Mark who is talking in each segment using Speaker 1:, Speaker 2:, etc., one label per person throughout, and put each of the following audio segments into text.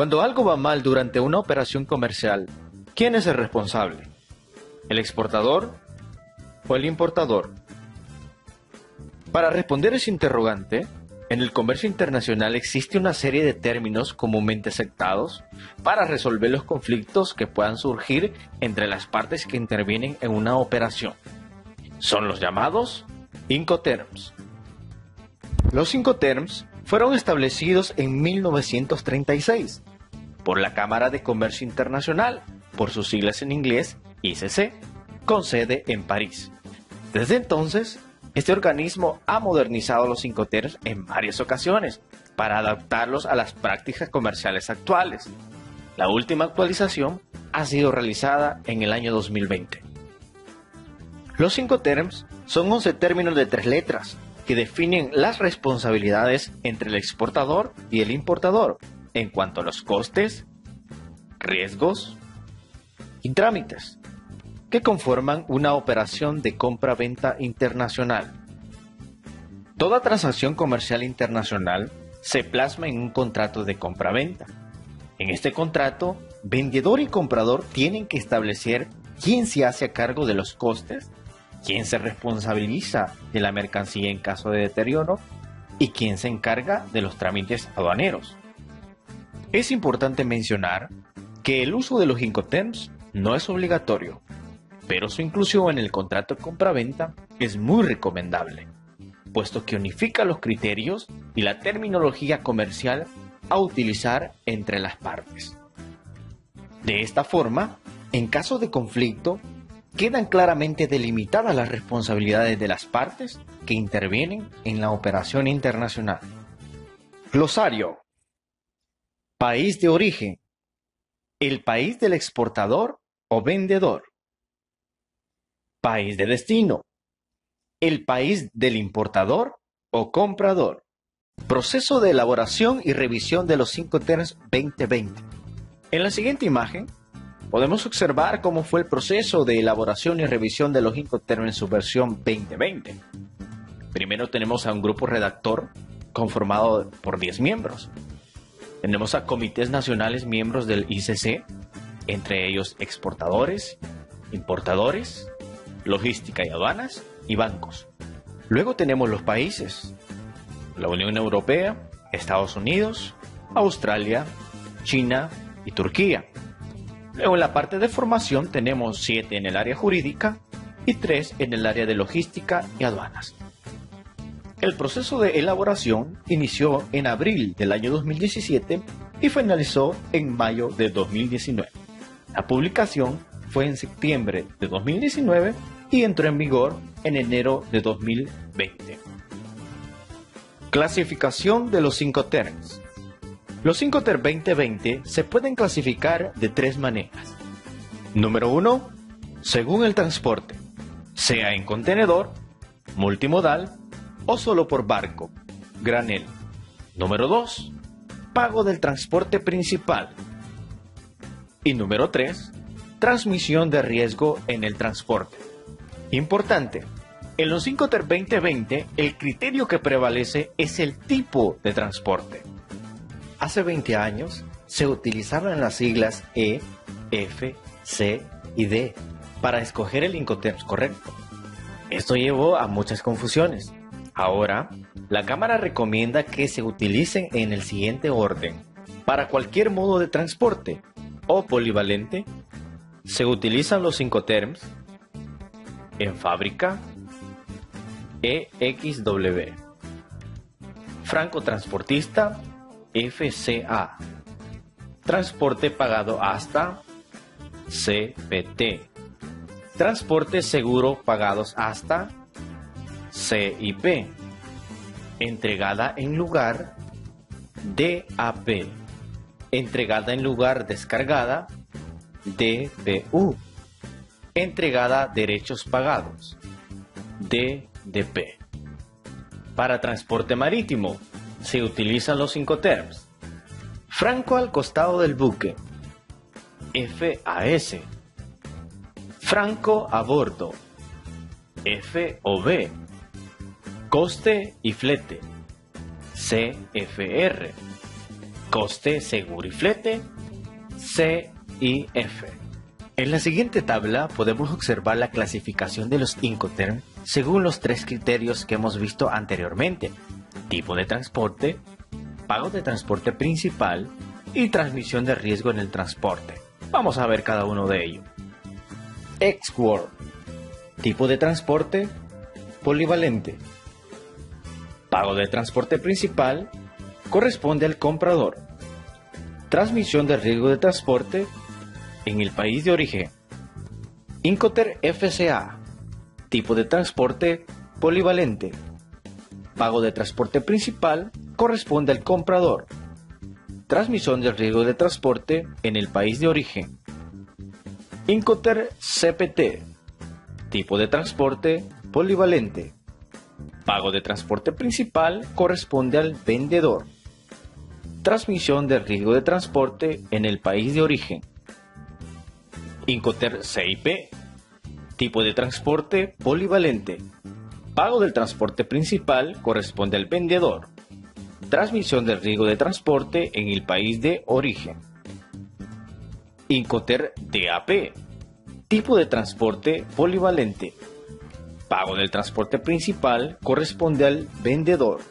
Speaker 1: Cuando algo va mal durante una operación comercial, ¿quién es el responsable? ¿El exportador o el importador? Para responder ese interrogante, en el comercio internacional existe una serie de términos comúnmente aceptados para resolver los conflictos que puedan surgir entre las partes que intervienen en una operación. Son los llamados Incoterms. Los Incoterms fueron establecidos en 1936 por la Cámara de Comercio Internacional, por sus siglas en inglés ICC, con sede en París. Desde entonces, este organismo ha modernizado los Incoterms en varias ocasiones para adaptarlos a las prácticas comerciales actuales. La última actualización ha sido realizada en el año 2020. Los Incoterms son 11 términos de 3 letras que definen las responsabilidades entre el exportador y el importador en cuanto a los costes, riesgos y trámites que conforman una operación de compra-venta internacional. Toda transacción comercial internacional se plasma en un contrato de compra-venta. En este contrato, vendedor y comprador tienen que establecer quién se hace a cargo de los costes, quién se responsabiliza de la mercancía en caso de deterioro y quién se encarga de los trámites aduaneros. Es importante mencionar que el uso de los Incoterms no es obligatorio, pero su inclusión en el contrato de compra-venta es muy recomendable, puesto que unifica los criterios y la terminología comercial a utilizar entre las partes. De esta forma, en caso de conflicto, quedan claramente delimitadas las responsabilidades de las partes que intervienen en la operación internacional. Glosario. País de origen. El país del exportador o vendedor. País de destino. El país del importador o comprador. Proceso de elaboración y revisión de los Incoterms 2020. En la siguiente imagen podemos observar cómo fue el proceso de elaboración y revisión de los Incoterms en su versión 2020. Primero tenemos a un grupo redactor conformado por 10 miembros. Tenemos a comités nacionales miembros del ICC, entre ellos exportadores, importadores, logística y aduanas y bancos. Luego tenemos los países: la Unión Europea, Estados Unidos, Australia, China y Turquía. Luego en la parte de formación tenemos 7 en el área jurídica y 3 en el área de logística y aduanas. El proceso de elaboración inició en abril del año 2017 y finalizó en mayo de 2019. La publicación fue en septiembre de 2019 y entró en vigor en enero de 2020. Clasificación de los Incoterms. Los Incoterms 2020 se pueden clasificar de 3 maneras. Número 1, según el transporte, sea en contenedor, multimodal o solo por barco, granel. Número 2, pago del transporte principal. Y número 3, transmisión de riesgo en el transporte. Importante, en los Incoterms 2020 el criterio que prevalece es el tipo de transporte. Hace 20 años se utilizaban las siglas E, F, C y D para escoger el Incoterms correcto. Esto llevó a muchas confusiones. Ahora, la Cámara recomienda que se utilicen en el siguiente orden. Para cualquier modo de transporte o polivalente, se utilizan los Incoterms en fábrica, EXW, francotransportista, FCA, transporte pagado hasta, CPT, transporte seguro pagados hasta, CIP, entregada en lugar, DAP, entregada en lugar descargada, DPU, entregada derechos pagados, DDP. Para transporte marítimo se utilizan los Incoterms: franco al costado del buque, FAS, franco a bordo, FOB, coste y flete, CFR, Coste, seguro y flete, CIF. En la siguiente tabla podemos observar la clasificación de los Incoterms según los tres criterios que hemos visto anteriormente: tipo de transporte, pago de transporte principal y transmisión de riesgo en el transporte. Vamos a ver cada uno de ellos. Ex-work. Tipo de transporte, polivalente. Pago de transporte principal, corresponde al comprador. Transmisión de riesgo de transporte en el país de origen. Incoterm FCA. Tipo de transporte, polivalente. Pago de transporte principal, corresponde al comprador. Transmisión del riesgo de transporte en el país de origen. Incoterm CPT. Tipo de transporte, polivalente. Pago de transporte principal corresponde al vendedor. Transmisión del riesgo de transporte en el país de origen. Incoterm CIP. Tipo de transporte, polivalente. Pago del transporte principal corresponde al vendedor. Transmisión del riesgo de transporte en el país de origen. Incoterm DAP. Tipo de transporte, polivalente. Pago del transporte principal corresponde al vendedor.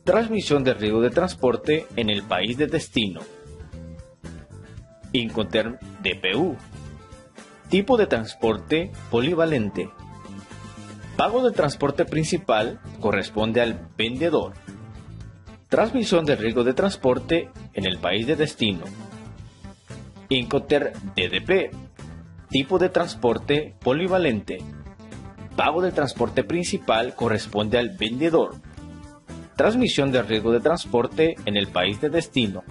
Speaker 1: Transmisión del riesgo de transporte en el país de destino. Incoterm DPU. Tipo de transporte, polivalente. Pago del transporte principal corresponde al vendedor. Transmisión del riesgo de transporte en el país de destino. Incoterm DDP. Tipo de transporte, polivalente. Pago del transporte principal corresponde al vendedor. Transmisión del riesgo de transporte en el país de destino.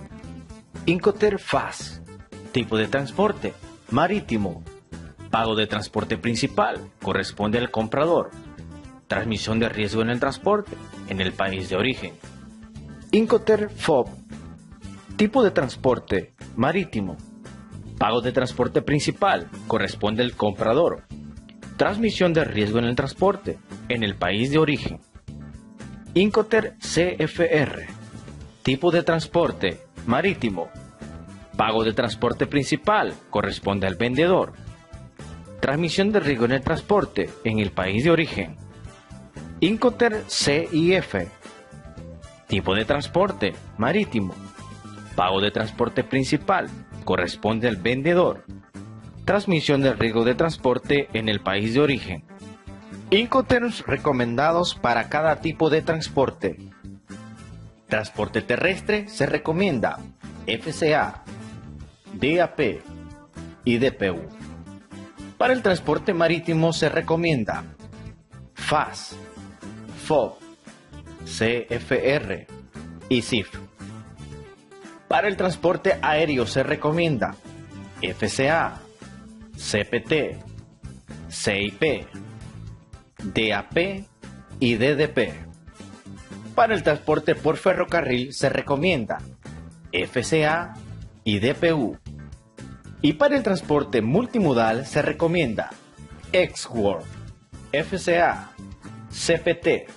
Speaker 1: Incoterm FAS. Tipo de transporte, marítimo. Pago de transporte principal corresponde al comprador. Transmisión de riesgo en el transporte en el país de origen. Incoterm FOB. Tipo de transporte, marítimo. Pago de transporte principal corresponde al comprador. Transmisión de riesgo en el transporte en el país de origen. Incoterm CFR. Tipo de transporte, marítimo. Pago de transporte principal corresponde al vendedor. Transmisión de riesgo en el transporte en el país de origen. Incoterm CIF. Tipo de transporte, marítimo. Pago de transporte principal corresponde al vendedor. Transmisión del riesgo de transporte en el país de origen. Incoterms recomendados para cada tipo de transporte. Transporte terrestre se recomienda FCA, DAP y DPU. Para el transporte marítimo se recomienda FAS, FOB, CFR y CIF. Para el transporte aéreo se recomienda FCA, CPT, CIP, DAP y DDP. Para el transporte por ferrocarril se recomienda FCA y DPU. Y para el transporte multimodal se recomienda Ex-work, FCA, CPT,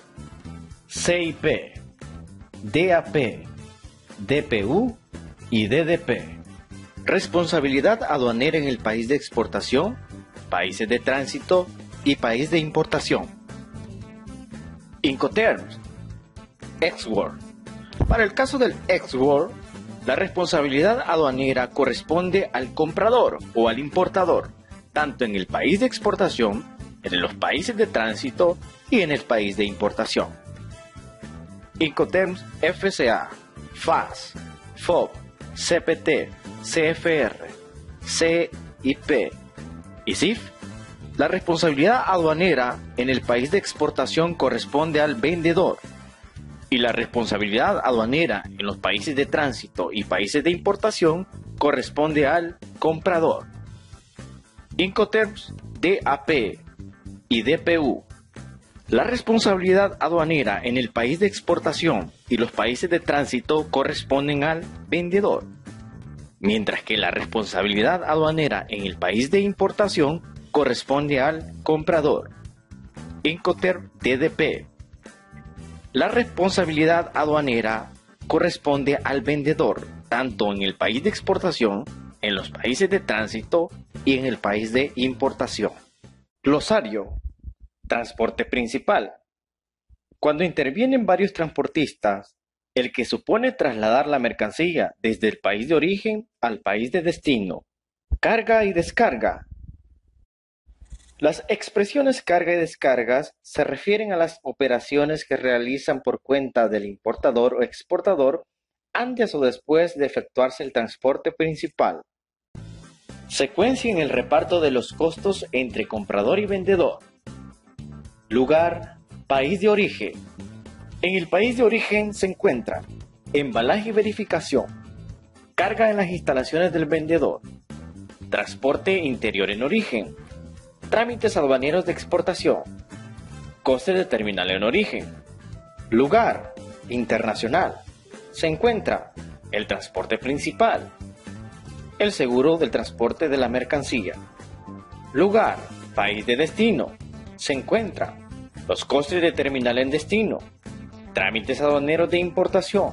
Speaker 1: CIP, DAP, DPU y DDP. Responsabilidad aduanera en el país de exportación, países de tránsito y país de importación. Incoterms. Ex-work. Para el caso del ex-work, la responsabilidad aduanera corresponde al comprador o al importador, tanto en el país de exportación, en los países de tránsito y en el país de importación. Incoterms FCA, FAS, FOB, CPT, CFR, CIP y CIF. La responsabilidad aduanera en el país de exportación corresponde al vendedor y la responsabilidad aduanera en los países de tránsito y países de importación corresponde al comprador. Incoterms DAP y DPU. La responsabilidad aduanera en el país de exportación y los países de tránsito corresponden al vendedor, mientras que la responsabilidad aduanera en el país de importación corresponde al comprador. Incoterm DDP. La responsabilidad aduanera corresponde al vendedor, tanto en el país de exportación, en los países de tránsito y en el país de importación. Glosario. Transporte principal. Cuando intervienen varios transportistas, el que supone trasladar la mercancía desde el país de origen al país de destino. Carga y descarga. Las expresiones carga y descargas se refieren a las operaciones que realizan por cuenta del importador o exportador antes o después de efectuarse el transporte principal. Secuencia en el reparto de los costos entre comprador y vendedor. Lugar, país de origen. En el país de origen se encuentra embalaje y verificación, carga en las instalaciones del vendedor, transporte interior en origen, trámites aduaneros de exportación, coste de terminal en origen. Lugar, internacional. Se encuentra el transporte principal, el seguro del transporte de la mercancía. Lugar, país de destino. Se encuentra los costes de terminal en destino, trámites aduaneros de importación,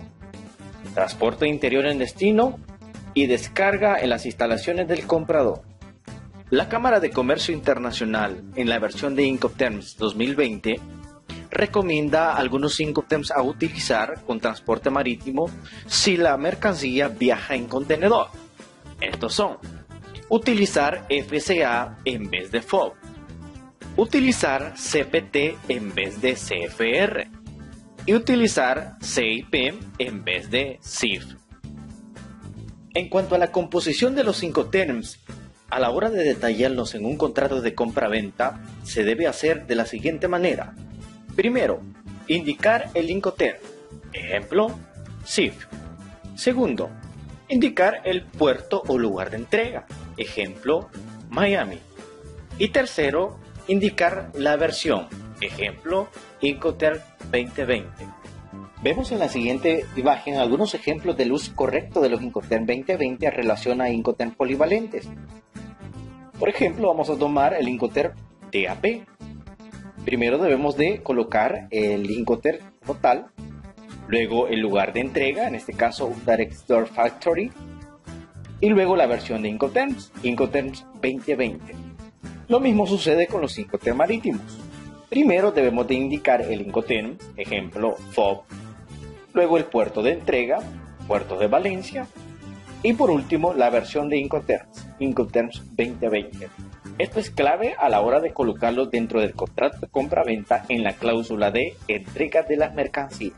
Speaker 1: transporte interior en destino y descarga en las instalaciones del comprador. La Cámara de Comercio Internacional, en la versión de Incoterms 2020, recomienda algunos Incoterms a utilizar con transporte marítimo si la mercancía viaja en contenedor. Estos son: utilizar FCA en vez de FOB, utilizar CPT en vez de CFR y utilizar CIP en vez de CIF. En cuanto a la composición de los Incoterms, a la hora de detallarlos en un contrato de compra-venta, se debe hacer de la siguiente manera. Primero, indicar el Incoterm, ejemplo, CIF. Segundo, indicar el puerto o lugar de entrega, ejemplo, Miami. Y tercero, indicar la versión, ejemplo, Incoterm 2020. Vemos en la siguiente imagen algunos ejemplos del uso correcto de los Incoterm 2020 en relación a Incoterm polivalentes. Por ejemplo, vamos a tomar el Incoterm DAP. Primero debemos de colocar el Incoterm como tal, luego el lugar de entrega, en este caso un Direct Store Factory, y luego la versión de Incoterms, Incoterms 2020. Lo mismo sucede con los Incoterm marítimos. Primero debemos de indicar el Incoterm, ejemplo FOB, luego el puerto de entrega, puerto de Valencia, y por último la versión de Incoterms, Incoterms 2020. Esto es clave a la hora de colocarlo dentro del contrato de compra-venta en la cláusula de entrega de las mercancías.